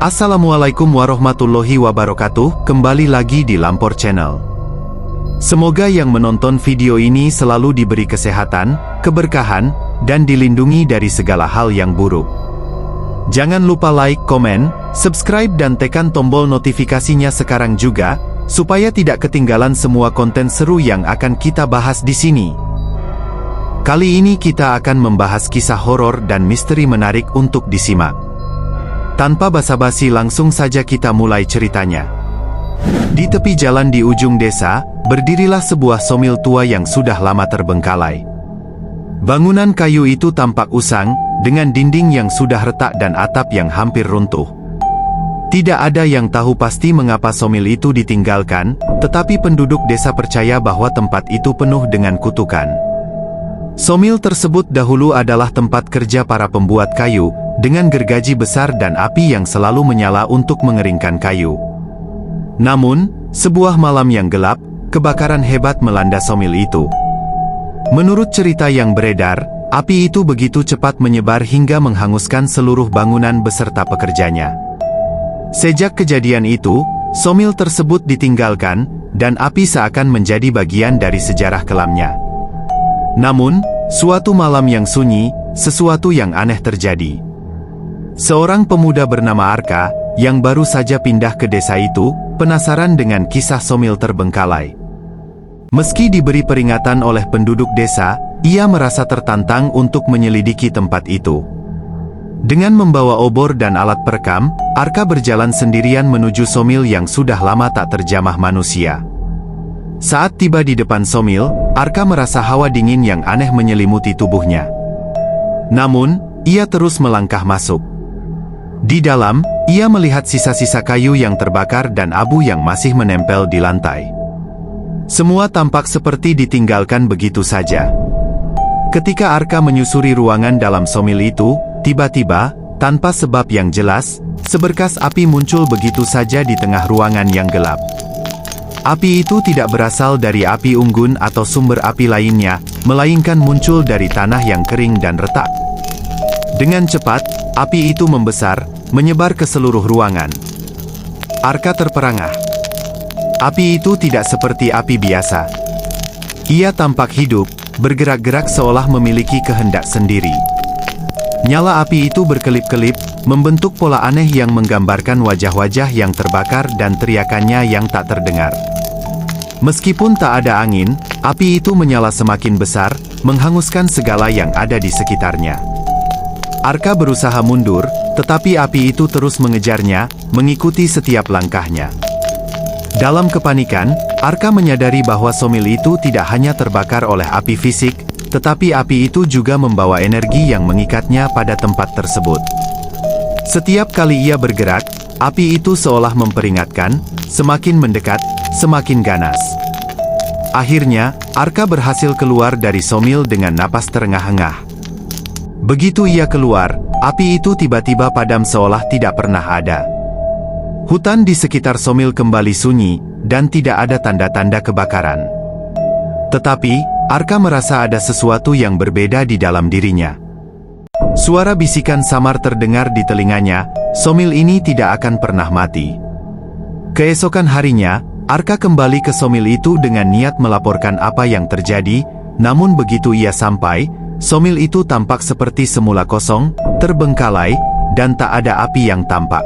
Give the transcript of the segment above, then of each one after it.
Assalamualaikum warahmatullahi wabarakatuh, kembali lagi di Lampor Channel. Semoga yang menonton video ini selalu diberi kesehatan, keberkahan, dan dilindungi dari segala hal yang buruk. Jangan lupa like, komen, subscribe dan tekan tombol notifikasinya sekarang juga, supaya tidak ketinggalan semua konten seru yang akan kita bahas di sini. Kali ini kita akan membahas kisah horor dan misteri menarik untuk disimak. Tanpa basa-basi langsung saja kita mulai ceritanya. Di tepi jalan di ujung desa, berdirilah sebuah somil tua yang sudah lama terbengkalai. Bangunan kayu itu tampak usang, dengan dinding yang sudah retak dan atap yang hampir runtuh. Tidak ada yang tahu pasti mengapa somil itu ditinggalkan, tetapi penduduk desa percaya bahwa tempat itu penuh dengan kutukan. Somil tersebut dahulu adalah tempat kerja para pembuat kayu, dengan gergaji besar dan api yang selalu menyala untuk mengeringkan kayu. Namun, sebuah malam yang gelap, kebakaran hebat melanda somil itu. Menurut cerita yang beredar, api itu begitu cepat menyebar hingga menghanguskan seluruh bangunan beserta pekerjanya. Sejak kejadian itu, somil tersebut ditinggalkan, dan api seakan menjadi bagian dari sejarah kelamnya. Namun, suatu malam yang sunyi, sesuatu yang aneh terjadi. Seorang pemuda bernama Arka, yang baru saja pindah ke desa itu, penasaran dengan kisah somil terbengkalai. Meski diberi peringatan oleh penduduk desa, ia merasa tertantang untuk menyelidiki tempat itu. Dengan membawa obor dan alat perekam, Arka berjalan sendirian menuju somil yang sudah lama tak terjamah manusia. Saat tiba di depan somil, Arka merasa hawa dingin yang aneh menyelimuti tubuhnya. Namun, ia terus melangkah masuk. Di dalam, ia melihat sisa-sisa kayu yang terbakar dan abu yang masih menempel di lantai. Semua tampak seperti ditinggalkan begitu saja. Ketika Arka menyusuri ruangan dalam somil itu, tiba-tiba, tanpa sebab yang jelas, seberkas api muncul begitu saja di tengah ruangan yang gelap. Api itu tidak berasal dari api unggun atau sumber api lainnya, melainkan muncul dari tanah yang kering dan retak. Dengan cepat, api itu membesar, menyebar ke seluruh ruangan. Arka terperangah. Api itu tidak seperti api biasa. Ia tampak hidup, bergerak-gerak seolah memiliki kehendak sendiri. Nyala api itu berkelip-kelip, membentuk pola aneh yang menggambarkan wajah-wajah yang terbakar dan teriakannya yang tak terdengar. Meskipun tak ada angin, api itu menyala semakin besar, menghanguskan segala yang ada di sekitarnya. Arka berusaha mundur, tetapi api itu terus mengejarnya, mengikuti setiap langkahnya. Dalam kepanikan, Arka menyadari bahwa somil itu tidak hanya terbakar oleh api fisik, tetapi api itu juga membawa energi yang mengikatnya pada tempat tersebut. Setiap kali ia bergerak, api itu seolah memperingatkan, semakin mendekat, semakin ganas. Akhirnya, Arka berhasil keluar dari somil dengan napas terengah-engah. Begitu ia keluar, api itu tiba-tiba padam seolah tidak pernah ada. Hutan di sekitar somil kembali sunyi, dan tidak ada tanda-tanda kebakaran. Tetapi, Arka merasa ada sesuatu yang berbeda di dalam dirinya. Suara bisikan samar terdengar di telinganya, somil ini tidak akan pernah mati. Keesokan harinya, Arka kembali ke somil itu dengan niat melaporkan apa yang terjadi, namun begitu ia sampai, somil itu tampak seperti semula kosong, terbengkalai, dan tak ada api yang tampak.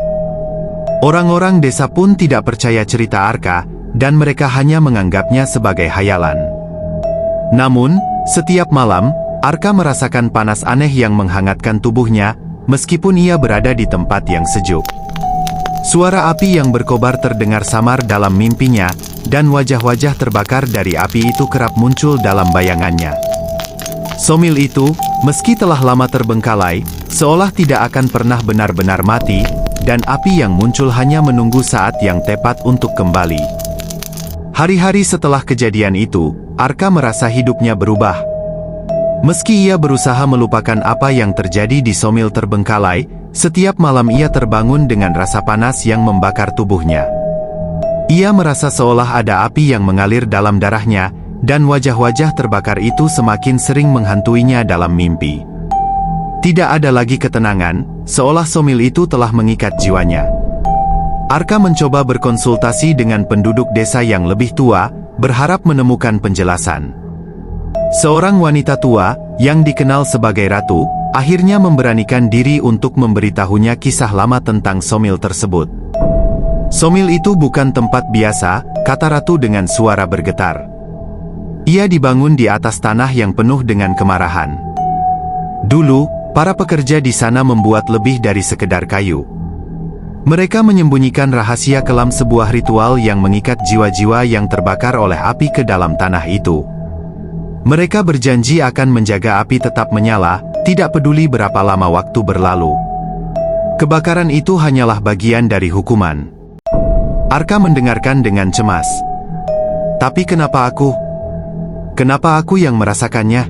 Orang-orang desa pun tidak percaya cerita Arka, dan mereka hanya menganggapnya sebagai hayalan. Namun, setiap malam, Arka merasakan panas aneh yang menghangatkan tubuhnya, meskipun ia berada di tempat yang sejuk. Suara api yang berkobar terdengar samar dalam mimpinya, dan wajah-wajah terbakar dari api itu kerap muncul dalam bayangannya. Somil itu, meski telah lama terbengkalai, seolah tidak akan pernah benar-benar mati, dan api yang muncul hanya menunggu saat yang tepat untuk kembali. Hari-hari setelah kejadian itu, Arka merasa hidupnya berubah. Meski ia berusaha melupakan apa yang terjadi di somil terbengkalai, setiap malam ia terbangun dengan rasa panas yang membakar tubuhnya. Ia merasa seolah ada api yang mengalir dalam darahnya, dan wajah-wajah terbakar itu semakin sering menghantuinya dalam mimpi. Tidak ada lagi ketenangan, seolah somil itu telah mengikat jiwanya. Arka mencoba berkonsultasi dengan penduduk desa yang lebih tua, berharap menemukan penjelasan. Seorang wanita tua, yang dikenal sebagai Ratu, akhirnya memberanikan diri untuk memberitahunya kisah lama tentang somil tersebut. Somil itu bukan tempat biasa, kata Ratu dengan suara bergetar. Ia dibangun di atas tanah yang penuh dengan kemarahan. Dulu, para pekerja di sana membuat lebih dari sekedar kayu. Mereka menyembunyikan rahasia kelam sebuah ritual yang mengikat jiwa-jiwa yang terbakar oleh api ke dalam tanah itu. Mereka berjanji akan menjaga api tetap menyala, tidak peduli berapa lama waktu berlalu. Kebakaran itu hanyalah bagian dari hukuman. Arka mendengarkan dengan cemas. Tapi kenapa aku? Kenapa aku yang merasakannya?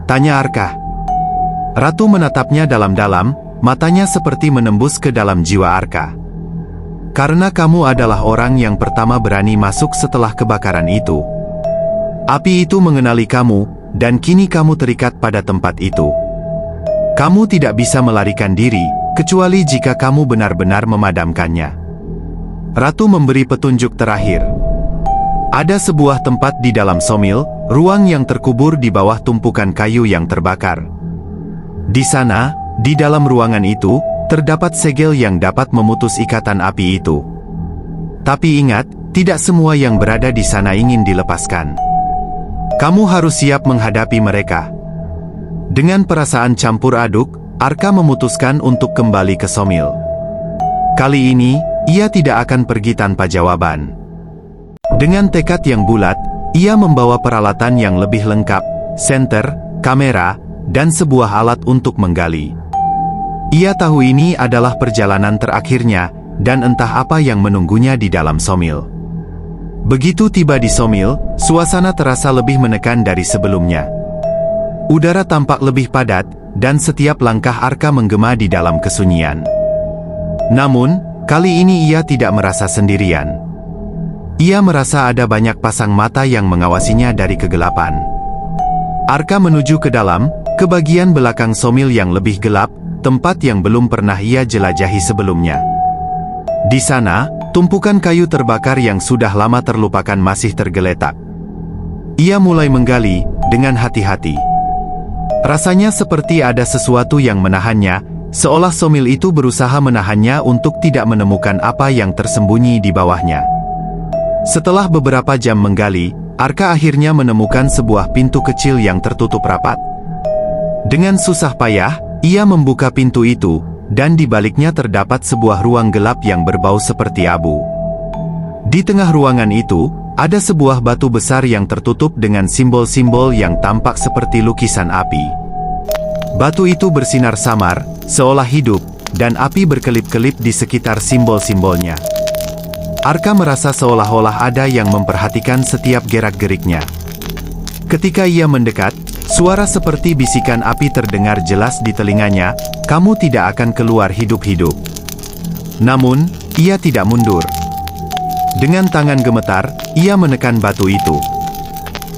Tanya Arka. Ratu menatapnya dalam-dalam, matanya seperti menembus ke dalam jiwa Arka. Karena kamu adalah orang yang pertama berani masuk setelah kebakaran itu. Api itu mengenali kamu, dan kini kamu terikat pada tempat itu. Kamu tidak bisa melarikan diri, kecuali jika kamu benar-benar memadamkannya. Ratu memberi petunjuk terakhir. Ada sebuah tempat di dalam somil, ruang yang terkubur di bawah tumpukan kayu yang terbakar. Di sana, di dalam ruangan itu, terdapat segel yang dapat memutus ikatan api itu. Tapi ingat, tidak semua yang berada di sana ingin dilepaskan. Kamu harus siap menghadapi mereka. Dengan perasaan campur aduk, Arka memutuskan untuk kembali ke somil. Kali ini, ia tidak akan pergi tanpa jawaban. Dengan tekad yang bulat, ia membawa peralatan yang lebih lengkap, senter, kamera, dan sebuah alat untuk menggali. Ia tahu ini adalah perjalanan terakhirnya, dan entah apa yang menunggunya di dalam somil. Begitu tiba di somil, suasana terasa lebih menekan dari sebelumnya. Udara tampak lebih padat, dan setiap langkah Arka menggema di dalam kesunyian. Namun, kali ini ia tidak merasa sendirian. Ia merasa ada banyak pasang mata yang mengawasinya dari kegelapan. Arka menuju ke dalam, ke bagian belakang somil yang lebih gelap, tempat yang belum pernah ia jelajahi sebelumnya. Di sana, tumpukan kayu terbakar yang sudah lama terlupakan masih tergeletak. Ia mulai menggali, dengan hati-hati. Rasanya seperti ada sesuatu yang menahannya, seolah somil itu berusaha menahannya untuk tidak menemukan apa yang tersembunyi di bawahnya. Setelah beberapa jam menggali, Arka akhirnya menemukan sebuah pintu kecil yang tertutup rapat. Dengan susah payah, ia membuka pintu itu, dan di baliknya terdapat sebuah ruang gelap yang berbau seperti abu. Di tengah ruangan itu, ada sebuah batu besar yang tertutup dengan simbol-simbol yang tampak seperti lukisan api. Batu itu bersinar samar, seolah hidup, dan api berkelip-kelip di sekitar simbol-simbolnya. Arka merasa seolah-olah ada yang memperhatikan setiap gerak-geriknya. Ketika ia mendekat, suara seperti bisikan api terdengar jelas di telinganya, "Kamu tidak akan keluar hidup-hidup." Namun, ia tidak mundur. Dengan tangan gemetar, ia menekan batu itu.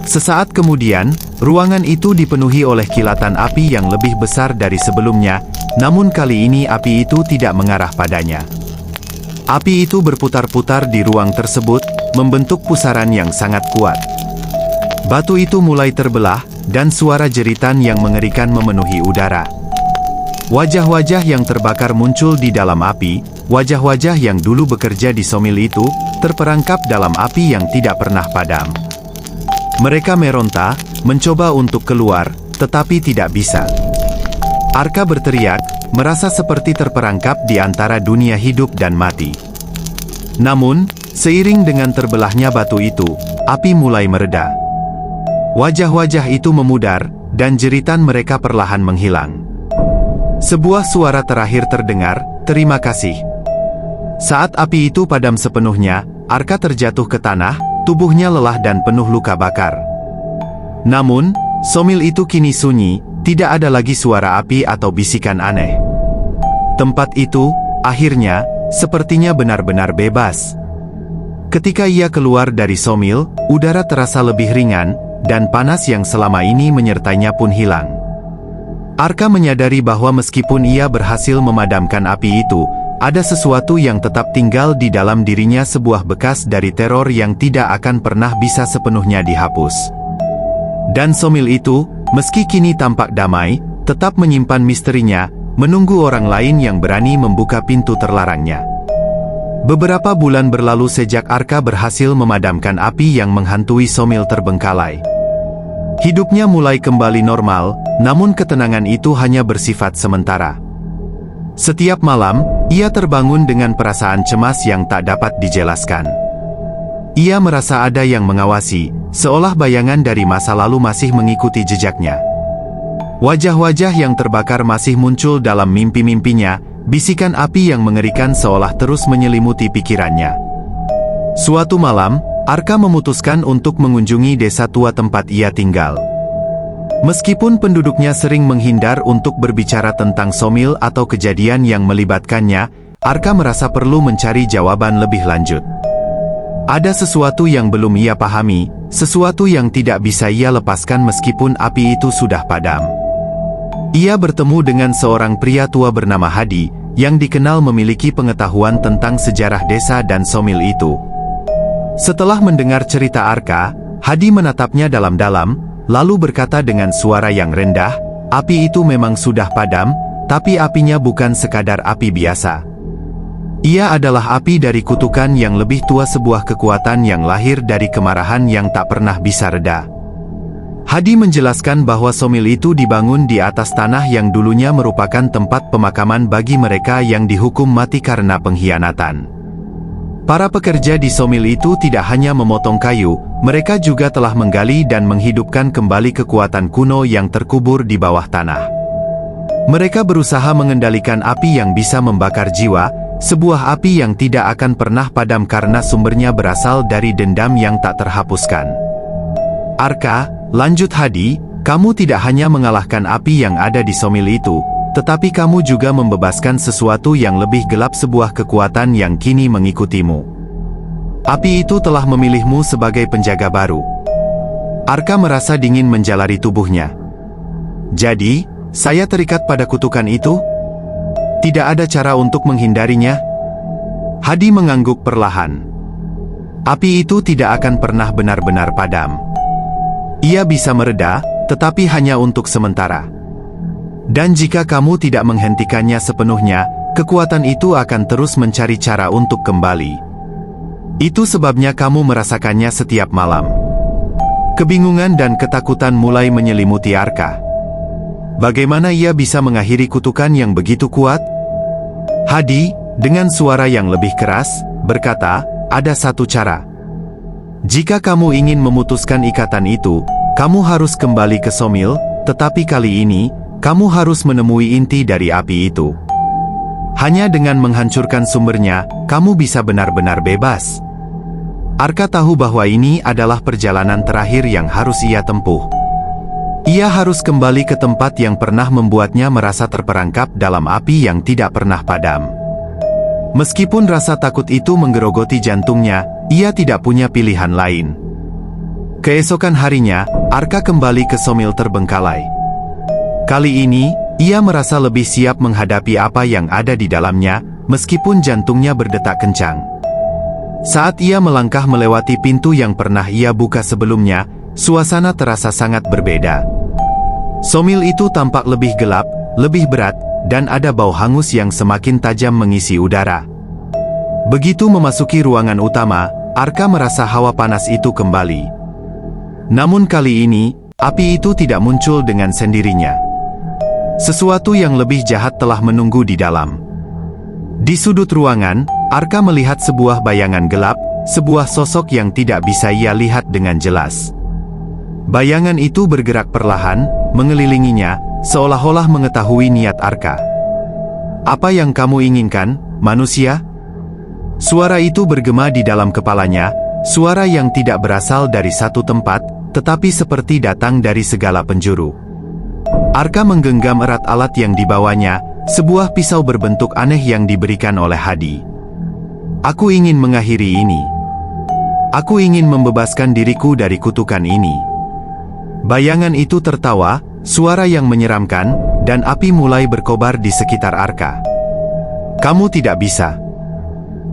Sesaat kemudian, ruangan itu dipenuhi oleh kilatan api yang lebih besar dari sebelumnya, namun kali ini api itu tidak mengarah padanya. Api itu berputar-putar di ruang tersebut, membentuk pusaran yang sangat kuat. Batu itu mulai terbelah, dan suara jeritan yang mengerikan memenuhi udara. Wajah-wajah yang terbakar muncul di dalam api, wajah-wajah yang dulu bekerja di somil itu, terperangkap dalam api yang tidak pernah padam. Mereka meronta, mencoba untuk keluar, tetapi tidak bisa. Arka berteriak, merasa seperti terperangkap di antara dunia hidup dan mati. Namun, seiring dengan terbelahnya batu itu, api mulai mereda. Wajah-wajah itu memudar, dan jeritan mereka perlahan menghilang. Sebuah suara terakhir terdengar, "Terima kasih." Saat api itu padam sepenuhnya, Arka terjatuh ke tanah, tubuhnya lelah dan penuh luka bakar. Namun, somil itu kini sunyi, tidak ada lagi suara api atau bisikan aneh. Tempat itu, akhirnya, sepertinya benar-benar bebas. Ketika ia keluar dari somil, udara terasa lebih ringan, dan panas yang selama ini menyertainya pun hilang. Arka menyadari bahwa meskipun ia berhasil memadamkan api itu, ada sesuatu yang tetap tinggal di dalam dirinya, sebuah bekas dari teror yang tidak akan pernah bisa sepenuhnya dihapus. Dan Somil itu, meski kini tampak damai, tetap menyimpan misterinya, menunggu orang lain yang berani membuka pintu terlarangnya. Beberapa bulan berlalu sejak Arka berhasil memadamkan api yang menghantui Somil terbengkalai. Hidupnya mulai kembali normal, namun ketenangan itu hanya bersifat sementara. Setiap malam, ia terbangun dengan perasaan cemas yang tak dapat dijelaskan. Ia merasa ada yang mengawasi, seolah bayangan dari masa lalu masih mengikuti jejaknya. Wajah-wajah yang terbakar masih muncul dalam mimpi-mimpinya, bisikan api yang mengerikan seolah terus menyelimuti pikirannya. Suatu malam, Arka memutuskan untuk mengunjungi desa tua tempat ia tinggal. Meskipun penduduknya sering menghindar untuk berbicara tentang Somil atau kejadian yang melibatkannya, Arka merasa perlu mencari jawaban lebih lanjut. Ada sesuatu yang belum ia pahami, sesuatu yang tidak bisa ia lepaskan meskipun api itu sudah padam. Ia bertemu dengan seorang pria tua bernama Hadi, yang dikenal memiliki pengetahuan tentang sejarah desa dan Somil itu. Setelah mendengar cerita Arka, Hadi menatapnya dalam-dalam, lalu berkata dengan suara yang rendah, "Api itu memang sudah padam, tapi apinya bukan sekadar api biasa. Ia adalah api dari kutukan yang lebih tua, sebuah kekuatan yang lahir dari kemarahan yang tak pernah bisa reda." Hadi menjelaskan bahwa Somil itu dibangun di atas tanah yang dulunya merupakan tempat pemakaman bagi mereka yang dihukum mati karena pengkhianatan. Para pekerja di Somil itu tidak hanya memotong kayu, mereka juga telah menggali dan menghidupkan kembali kekuatan kuno yang terkubur di bawah tanah. Mereka berusaha mengendalikan api yang bisa membakar jiwa, sebuah api yang tidak akan pernah padam karena sumbernya berasal dari dendam yang tak terhapuskan. "Arka," lanjut Hadi, "kamu tidak hanya mengalahkan api yang ada di Somil itu, tetapi kamu juga membebaskan sesuatu yang lebih gelap, sebuah kekuatan yang kini mengikutimu. Api itu telah memilihmu sebagai penjaga baru." Arka merasa dingin menjalari tubuhnya. "Jadi, saya terikat pada kutukan itu? Tidak ada cara untuk menghindarinya?" Hadi mengangguk perlahan. "Api itu tidak akan pernah benar-benar padam. Ia bisa mereda, tetapi hanya untuk sementara. Dan jika kamu tidak menghentikannya sepenuhnya, kekuatan itu akan terus mencari cara untuk kembali. Itu sebabnya kamu merasakannya setiap malam." Kebingungan dan ketakutan mulai menyelimuti Arka. Bagaimana ia bisa mengakhiri kutukan yang begitu kuat? Hadi, dengan suara yang lebih keras, berkata, "Ada satu cara. Jika kamu ingin memutuskan ikatan itu, kamu harus kembali ke Somil, tetapi kali ini, kamu harus menemui inti dari api itu. Hanya dengan menghancurkan sumbernya, kamu bisa benar-benar bebas." Arka tahu bahwa ini adalah perjalanan terakhir yang harus ia tempuh. Ia harus kembali ke tempat yang pernah membuatnya merasa terperangkap dalam api yang tidak pernah padam. Meskipun rasa takut itu menggerogoti jantungnya, ia tidak punya pilihan lain. Keesokan harinya, Arka kembali ke Somil terbengkalai. Kali ini, ia merasa lebih siap menghadapi apa yang ada di dalamnya, meskipun jantungnya berdetak kencang. Saat ia melangkah melewati pintu yang pernah ia buka sebelumnya, suasana terasa sangat berbeda. Somil itu tampak lebih gelap, lebih berat, dan ada bau hangus yang semakin tajam mengisi udara. Begitu memasuki ruangan utama, Arka merasa hawa panas itu kembali. Namun kali ini, api itu tidak muncul dengan sendirinya. Sesuatu yang lebih jahat telah menunggu di dalam. Di sudut ruangan, Arka melihat sebuah bayangan gelap, sebuah sosok yang tidak bisa ia lihat dengan jelas. Bayangan itu bergerak perlahan, mengelilinginya, seolah-olah mengetahui niat Arka. "Apa yang kamu inginkan, manusia?" Suara itu bergema di dalam kepalanya, suara yang tidak berasal dari satu tempat, tetapi seperti datang dari segala penjuru. Arka menggenggam erat alat yang dibawanya, sebuah pisau berbentuk aneh yang diberikan oleh Hadi. "Aku ingin mengakhiri ini. Aku ingin membebaskan diriku dari kutukan ini." Bayangan itu tertawa, suara yang menyeramkan, dan api mulai berkobar di sekitar Arka. Kamu tidak bisa.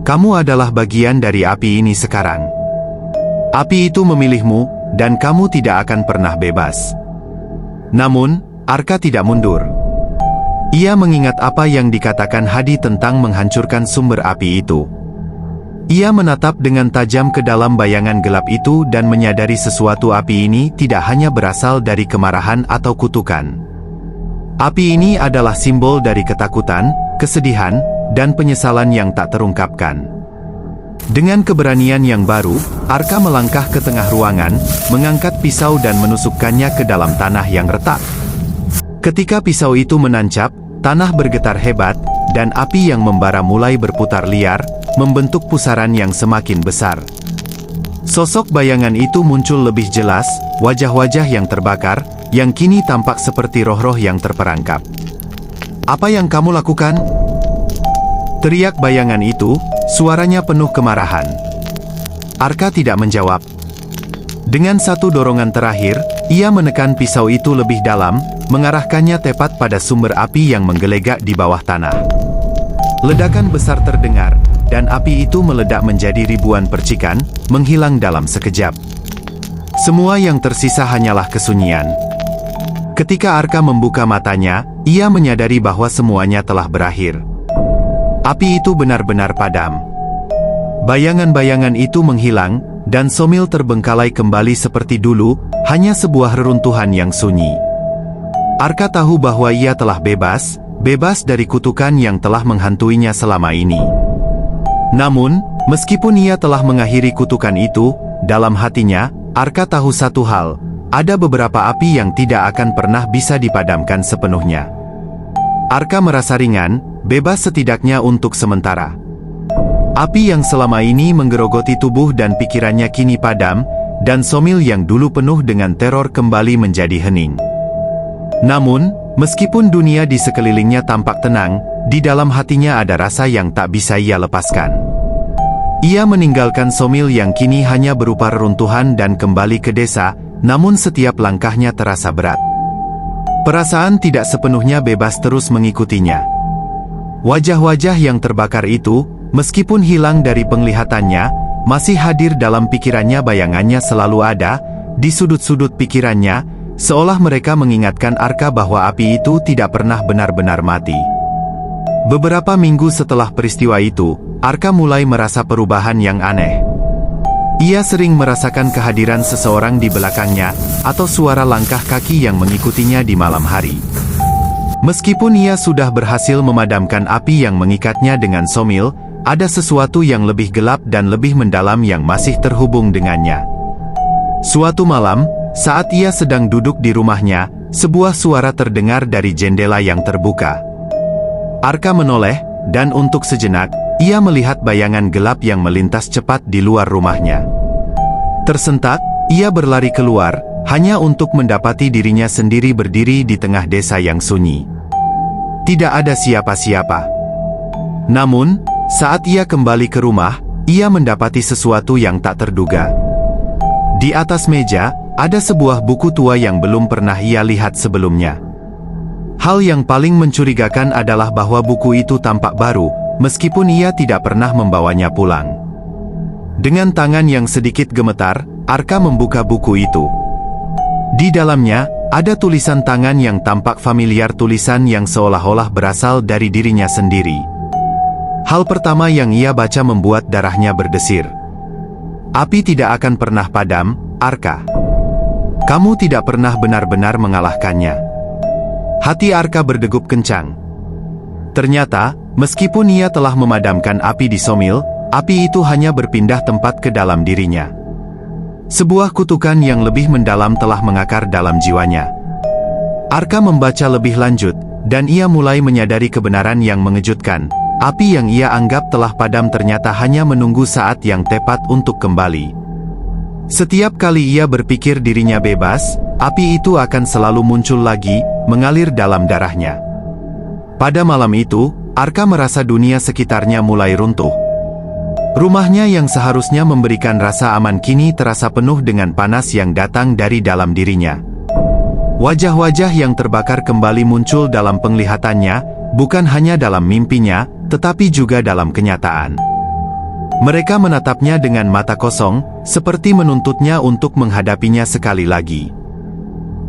Kamu adalah bagian dari api ini sekarang. Api itu memilihmu, dan kamu tidak akan pernah bebas. Namun, Arka tidak mundur. Ia mengingat apa yang dikatakan Hadi tentang menghancurkan sumber api itu. Ia menatap dengan tajam ke dalam bayangan gelap itu dan menyadari sesuatu. Api ini tidak hanya berasal dari kemarahan atau kutukan. Api ini adalah simbol dari ketakutan, kesedihan, dan penyesalan yang tak terungkapkan. Dengan keberanian yang baru, Arka melangkah ke tengah ruangan, mengangkat pisau dan menusukkannya ke dalam tanah yang retak. Ketika pisau itu menancap, tanah bergetar hebat, dan api yang membara mulai berputar liar, membentuk pusaran yang semakin besar. Sosok bayangan itu muncul lebih jelas, wajah-wajah yang terbakar, yang kini tampak seperti roh-roh yang terperangkap. "Apa yang kamu lakukan?" teriak bayangan itu, suaranya penuh kemarahan. Arka tidak menjawab. Dengan satu dorongan terakhir, ia menekan pisau itu lebih dalam, mengarahkannya tepat pada sumber api yang menggelegak di bawah tanah. Ledakan besar terdengar, dan api itu meledak menjadi ribuan percikan, menghilang dalam sekejap. Semua yang tersisa hanyalah kesunyian. Ketika Arka membuka matanya, ia menyadari bahwa semuanya telah berakhir. Api itu benar-benar padam. Bayangan-bayangan itu menghilang, dan Somil terbengkalai kembali seperti dulu, hanya sebuah reruntuhan yang sunyi. Arka tahu bahwa ia telah bebas dari kutukan yang telah menghantuinya selama ini. Namun, meskipun ia telah mengakhiri kutukan itu, dalam hatinya, Arka tahu satu hal, ada beberapa api yang tidak akan pernah bisa dipadamkan sepenuhnya. Arka merasa ringan, bebas setidaknya untuk sementara. Api yang selama ini menggerogoti tubuh dan pikirannya kini padam, dan Somil yang dulu penuh dengan teror kembali menjadi hening. Namun, meskipun dunia di sekelilingnya tampak tenang, di dalam hatinya ada rasa yang tak bisa ia lepaskan. Ia meninggalkan Somil yang kini hanya berupa reruntuhan dan kembali ke desa, namun setiap langkahnya terasa berat. Perasaan tidak sepenuhnya bebas terus mengikutinya. Wajah-wajah yang terbakar itu, meskipun hilang dari penglihatannya, masih hadir dalam pikirannya. Bayangannya selalu ada, di sudut-sudut pikirannya, seolah mereka mengingatkan Arka bahwa api itu tidak pernah benar-benar mati. Beberapa minggu setelah peristiwa itu, Arka mulai merasa perubahan yang aneh. Ia sering merasakan kehadiran seseorang di belakangnya, atau suara langkah kaki yang mengikutinya di malam hari. Meskipun ia sudah berhasil memadamkan api yang mengikatnya dengan Somil, ada sesuatu yang lebih gelap dan lebih mendalam yang masih terhubung dengannya. Suatu malam, saat ia sedang duduk di rumahnya, sebuah suara terdengar dari jendela yang terbuka. Arka menoleh, dan untuk sejenak, ia melihat bayangan gelap yang melintas cepat di luar rumahnya. Tersentak, ia berlari keluar, hanya untuk mendapati dirinya sendiri berdiri di tengah desa yang sunyi. Tidak ada siapa-siapa. Namun, saat ia kembali ke rumah, ia mendapati sesuatu yang tak terduga. Di atas meja, ada sebuah buku tua yang belum pernah ia lihat sebelumnya. Hal yang paling mencurigakan adalah bahwa buku itu tampak baru, meskipun ia tidak pernah membawanya pulang. Dengan tangan yang sedikit gemetar, Arka membuka buku itu. Di dalamnya, ada tulisan tangan yang tampak familiar, tulisan yang seolah-olah berasal dari dirinya sendiri. Hal pertama yang ia baca membuat darahnya berdesir. Api tidak akan pernah padam, Arka. Kamu tidak pernah benar-benar mengalahkannya. Hati Arka berdegup kencang. Ternyata, meskipun ia telah memadamkan api di Somil, api itu hanya berpindah tempat ke dalam dirinya. Sebuah kutukan yang lebih mendalam telah mengakar dalam jiwanya. Arka membaca lebih lanjut, dan ia mulai menyadari kebenaran yang mengejutkan. Api yang ia anggap telah padam ternyata hanya menunggu saat yang tepat untuk kembali. Setiap kali ia berpikir dirinya bebas, api itu akan selalu muncul lagi, mengalir dalam darahnya. Pada malam itu, Arka merasa dunia sekitarnya mulai runtuh. Rumahnya yang seharusnya memberikan rasa aman kini terasa penuh dengan panas yang datang dari dalam dirinya. Wajah-wajah yang terbakar kembali muncul dalam penglihatannya, bukan hanya dalam mimpinya, tetapi juga dalam kenyataan. Mereka menatapnya dengan mata kosong, seperti menuntutnya untuk menghadapinya sekali lagi.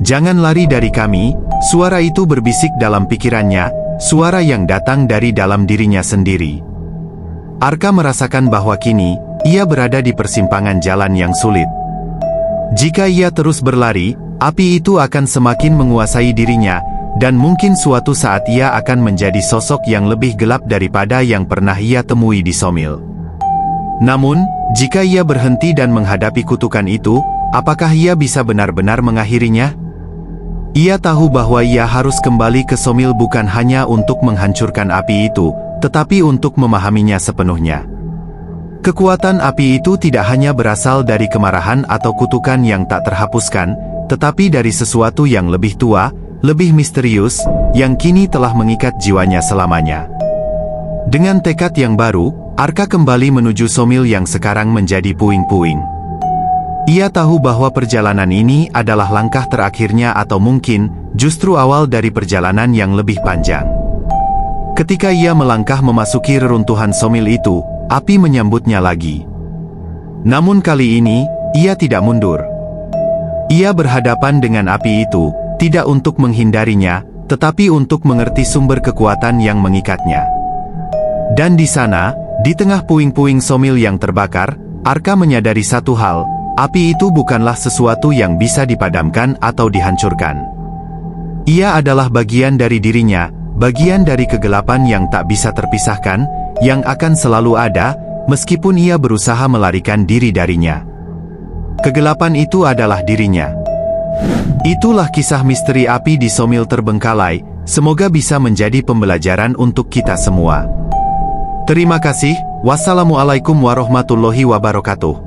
"Jangan lari dari kami," suara itu berbisik dalam pikirannya, suara yang datang dari dalam dirinya sendiri. Arka merasakan bahwa kini, ia berada di persimpangan jalan yang sulit. Jika ia terus berlari, api itu akan semakin menguasai dirinya, dan mungkin suatu saat ia akan menjadi sosok yang lebih gelap daripada yang pernah ia temui di Somil. Namun, jika ia berhenti dan menghadapi kutukan itu, apakah ia bisa benar-benar mengakhirinya? Ia tahu bahwa ia harus kembali ke Somil bukan hanya untuk menghancurkan api itu, tetapi untuk memahaminya sepenuhnya. Kekuatan api itu tidak hanya berasal dari kemarahan atau kutukan yang tak terhapuskan, tetapi dari sesuatu yang lebih tua, lebih misterius, yang kini telah mengikat jiwanya selamanya. Dengan tekad yang baru, Arka kembali menuju Somil yang sekarang menjadi puing-puing. Ia tahu bahwa perjalanan ini adalah langkah terakhirnya atau mungkin justru awal dari perjalanan yang lebih panjang. Ketika ia melangkah memasuki reruntuhan Somil itu, api menyambutnya lagi. Namun kali ini, ia tidak mundur. Ia berhadapan dengan api itu, tidak untuk menghindarinya, tetapi untuk mengerti sumber kekuatan yang mengikatnya. Dan di sana, di tengah puing-puing Somil yang terbakar, Arka menyadari satu hal, api itu bukanlah sesuatu yang bisa dipadamkan atau dihancurkan. Ia adalah bagian dari dirinya, bagian dari kegelapan yang tak bisa terpisahkan, yang akan selalu ada, meskipun ia berusaha melarikan diri darinya. Kegelapan itu adalah dirinya. Itulah kisah misteri api di Somil terbengkalai, semoga bisa menjadi pembelajaran untuk kita semua. Terima kasih, wassalamualaikum warahmatullahi wabarakatuh.